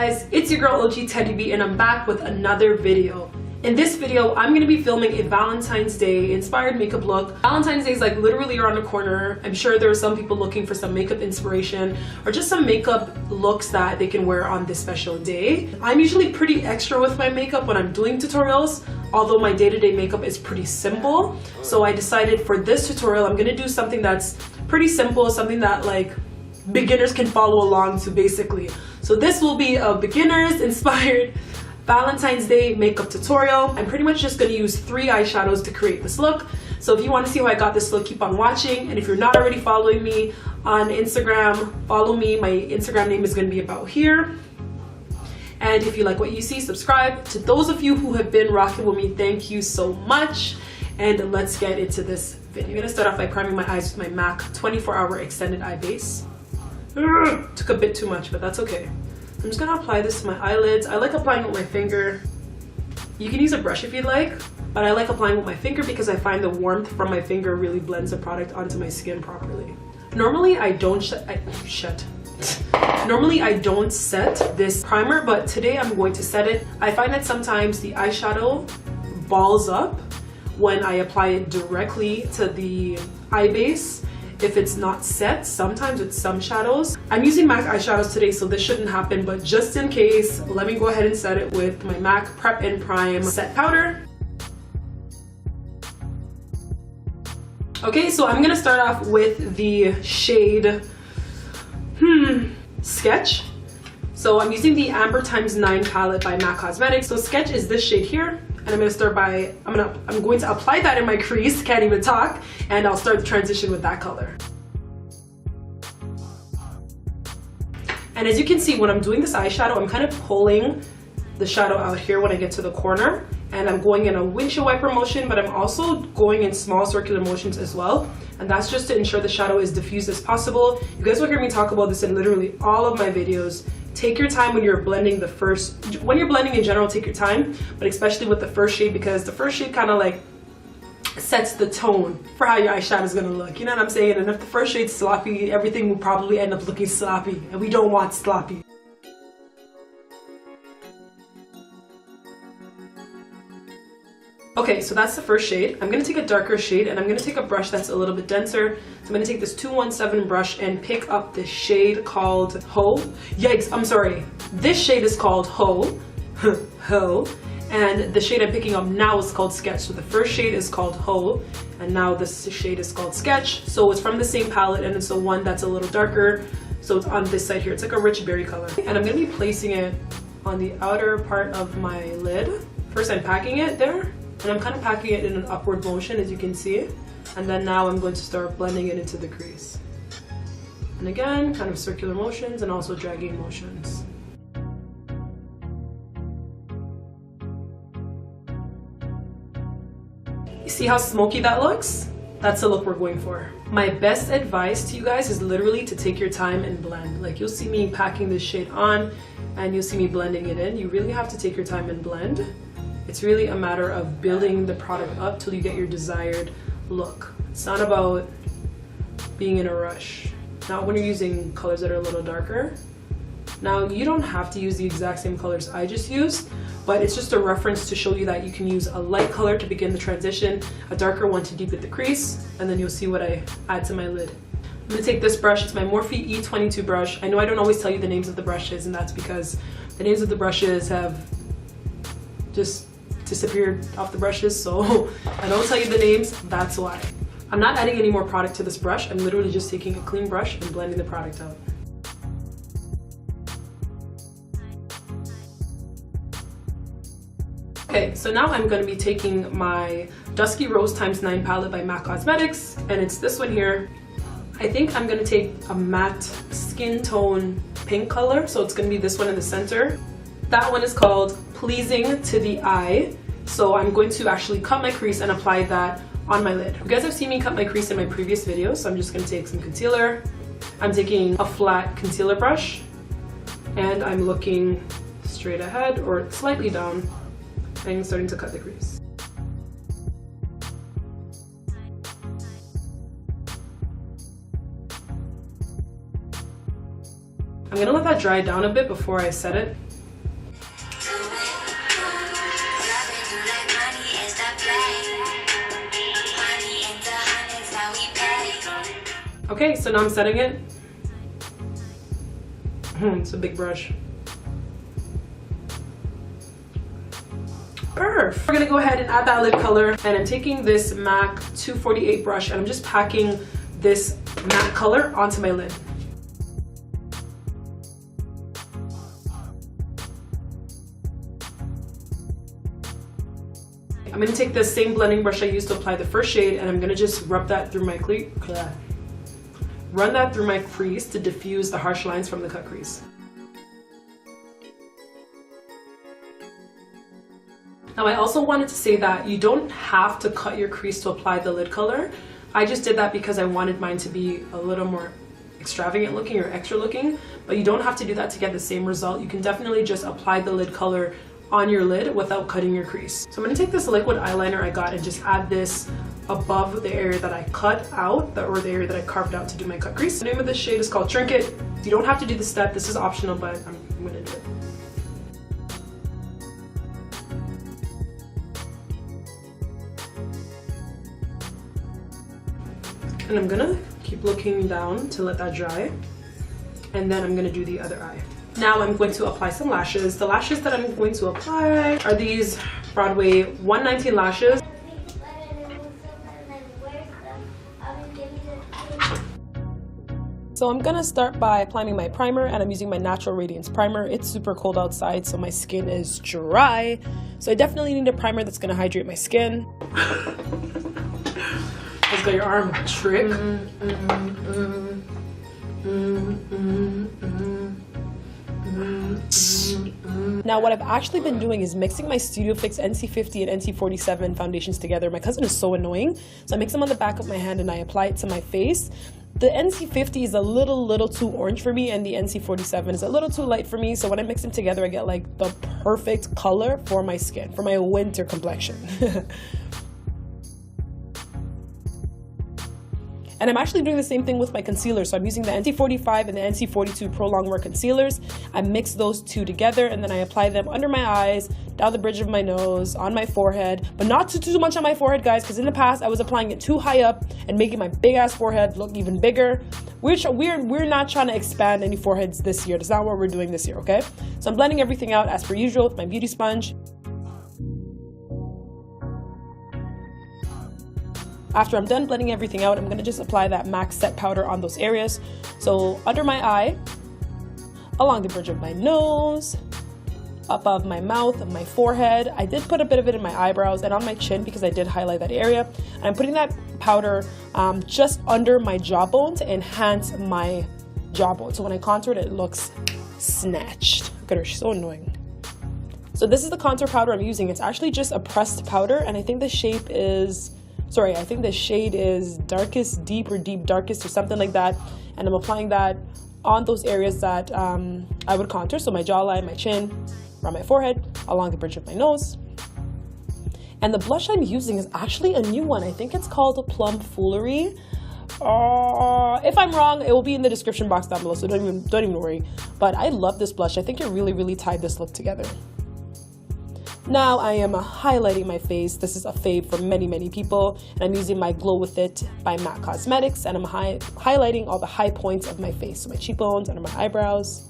guys, it's your girl OG Teddy B and I'm back with another video. In this video, I'm going to be filming a Valentine's Day inspired makeup look. Valentine's Day is like literally around the corner. I'm sure there are some people looking for some makeup inspiration or just some makeup looks that they can wear on this special day. I'm usually pretty extra with my makeup when I'm doing tutorials, although my day-to-day makeup is pretty simple. So I decided for this tutorial, I'm going to do something that's pretty simple, something that like beginners can follow along to basically. So this will be a beginners inspired Valentine's Day makeup tutorial. I'm pretty much just going to use 3 eyeshadows to create this look. So if you want to see how I got this look, keep on watching. And if you're not already following me on Instagram, follow me. My Instagram name is going to be about here. And if you like what you see, subscribe. To those of you who have been rocking with me, thank you so much. And let's get into this video. I'm going to start off by priming my eyes with my MAC 24-hour extended eye base. Took a bit too much, but that's okay. I'm just gonna apply this to my eyelids. I like applying with my finger. You can use a brush if you'd like, but I like applying with my finger because I find the warmth from my finger really blends the product onto my skin properly. Normally I don't Normally I don't set this primer, but today I'm going to set it. I find that sometimes the eyeshadow balls up when I apply it directly to the eye base. If it's not set, sometimes with some shadows. I'm using MAC eyeshadows today, so this shouldn't happen, but just in case, let me go ahead and set it with my MAC Prep and Prime Set Powder. Okay, so I'm gonna start off with the shade Sketch. So I'm using the Amber x9 palette by MAC Cosmetics. So Sketch is this shade here. And I'm going to start by, I'm going to apply that in my crease, can't even talk, and I'll start the transition with that color. And as you can see, when I'm doing this eyeshadow, I'm kind of pulling the shadow out here when I get to the corner, and I'm going in a windshield wiper motion, but I'm also going in small circular motions as well. And that's just to ensure the shadow is diffused as possible. You guys will hear me talk about this in literally all of my videos. Take your time when you're blending when you're blending in general, take your time, but especially with the first shade, because the first shade kind of like sets the tone for how your eyeshadow is gonna look. You know what I'm saying? And if the first shade's sloppy, everything will probably end up looking sloppy, and we don't want sloppy. Okay, so that's the first shade. I'm going to take a darker shade and I'm going to take a brush that's a little bit denser. So I'm going to take this 217 brush and pick up the shade called Ho. Yikes, I'm sorry. This shade is called Ho. Ho. And the shade I'm picking up now is called Sketch. So the first shade is called Ho, and now this shade is called Sketch. So it's from the same palette, and it's the one that's a little darker. So it's on this side here. It's like a rich berry color. And I'm going to be placing it on the outer part of my lid. First I'm packing it there. And I'm kind of packing it in an upward motion, as you can see. And then now I'm going to start blending it into the crease. And again, kind of circular motions and also dragging motions. You see how smoky that looks? That's the look we're going for. My best advice to you guys is literally to take your time and blend. Like, you'll see me packing this shade on and you'll see me blending it in. You really have to take your time and blend. It's really a matter of building the product up till you get your desired look. It's not about being in a rush. Not when you're using colors that are a little darker. Now, you don't have to use the exact same colors I just used, but it's just a reference to show you that you can use a light color to begin the transition, a darker one to deepen the crease, and then you'll see what I add to my lid. I'm going to take this brush. It's my Morphe E22 brush. I know I don't always tell you the names of the brushes, and that's because the names of the brushes have just disappeared off the brushes, so I don't tell you the names. That's why. I'm not adding any more product to this brush. I'm literally just taking a clean brush and blending the product out. Okay, so now I'm going to be taking my Dusky Rose x9 palette by MAC Cosmetics, and it's this one here. I think I'm going to take a matte skin tone pink color, so it's going to be this one in the center. That one is called Pleasing to the Eye. So I'm going to actually cut my crease and apply that on my lid. You guys have seen me cut my crease in my previous video, so I'm just going to take some concealer. I'm taking a flat concealer brush and I'm looking straight ahead or slightly down and starting to cut the crease. I'm gonna let that dry down a bit before I set it. Okay, so now I'm setting it. It's a big brush. Perfect. We're gonna go ahead and add that lid color, and I'm taking this MAC 248 brush and I'm just packing this matte color onto my lid. I'm gonna take the same blending brush I used to apply the first shade, and I'm gonna just rub that through my run that through my crease to diffuse the harsh lines from the cut crease. Now I also wanted to say that you don't have to cut your crease to apply the lid color. I just did that because I wanted mine to be a little more extravagant looking or extra looking, but you don't have to do that to get the same result. You can definitely just apply the lid color on your lid without cutting your crease. So I'm gonna take this liquid eyeliner I got and just add this above the area that I cut out, or the area that I carved out to do my cut crease. The name of this shade is called Trinket. You don't have to do this step, this is optional, but I'm gonna do it. And I'm gonna keep looking down to let that dry, and then I'm gonna do the other eye. Now I'm going to apply some lashes. The lashes that I'm going to apply are these Broadway 119 lashes. So I'm gonna start by applying my primer, and I'm using my Natural Radiance primer. It's super cold outside, so my skin is dry. So I definitely need a primer that's gonna hydrate my skin. Let's go your arm trick. Now what I've actually been doing is mixing my Studio Fix NC50 and NC47 foundations together. My cousin is so annoying, so I mix them on the back of my hand and I apply it to my face. The NC50 is a little too orange for me, and the NC47 is a little too light for me, so when I mix them together I get like the perfect color for my skin, for my winter complexion. And I'm actually doing the same thing with my concealer. So I'm using the NC45 and the NC42 Pro Longwear concealers. I mix those two together, and then I apply them under my eyes, down the bridge of my nose, on my forehead, but not too much on my forehead, guys, because in the past I was applying it too high up and making my big ass forehead look even bigger. We're not trying to expand any foreheads this year. That's not what we're doing this year, okay? So I'm blending everything out as per usual with my beauty sponge. After I'm done blending everything out, I'm going to just apply that MAC set powder on those areas. So under my eye, along the bridge of my nose, above my mouth, my forehead. I did put a bit of it in my eyebrows and on my chin because I did highlight that area. And I'm putting that powder just under my jawbone to enhance my jawbone. So when I contour it, it looks snatched. Look at her, she's so annoying. So this is the contour powder I'm using. It's actually just a pressed powder, and I think the shape is... I think the shade is Darkest Deep or Deep Darkest or something like that. And I'm applying that on those areas that I would contour. So my jawline, my chin, around my forehead, along the bridge of my nose. And the blush I'm using is actually a new one. I think it's called Plum Foolery. If I'm wrong, it will be in the description box down below, so don't even worry. But I love this blush. I think it really tied this look together. Now I am highlighting my face. This is a fave for many people, and I'm using my Glow With It by MAC Cosmetics, and I'm highlighting all the high points of my face, so my cheekbones, under my eyebrows.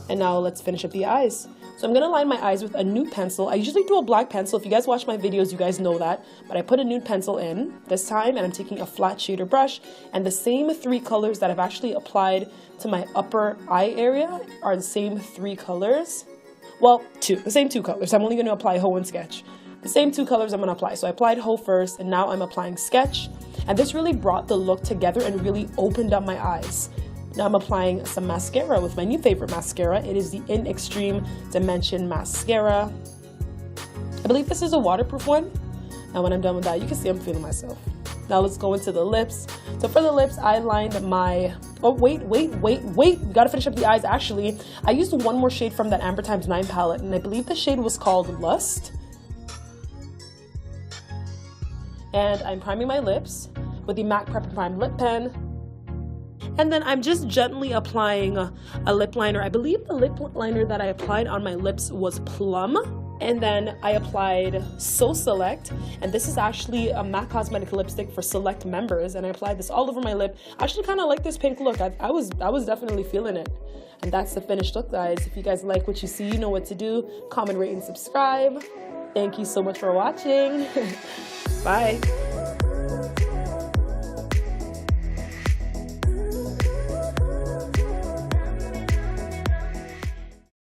And now let's finish up the eyes. So I'm gonna line my eyes with a nude pencil. I usually do a black pencil. If you guys watch my videos, you guys know that, but I put a nude pencil in this time, and I'm taking a flat shader brush, and the same three colors that I've actually applied to my upper eye area are the same three colors. Well, the same two colors. I'm only going to apply Ho and Sketch. The same two colors I'm going to apply. So I applied Ho first, and now I'm applying Sketch. And this really brought the look together and really opened up my eyes. Now I'm applying some mascara with my new favorite mascara. It is the In Extreme Dimension Mascara. I believe this is a waterproof one. Now when I'm done with that, you can see I'm feeling myself. Now let's go into the lips. So for the lips, I lined my... Oh, wait. We gotta finish up the eyes, actually. I used one more shade from that Amber Times 9 palette, and I believe the shade was called Lust. And I'm priming my lips with the MAC Prep and Prime lip pen. And then I'm just gently applying a lip liner. I believe the lip liner that I applied on my lips was Plum. And then I applied So Select, and this is actually a MAC Cosmetic lipstick for select members, and I applied this all over my lip. I actually kind of like this pink look. I was definitely feeling it. And that's the finished look, guys. If you guys like what you see, you know what to do. Comment, rate, and subscribe. Thank you so much for watching. Bye.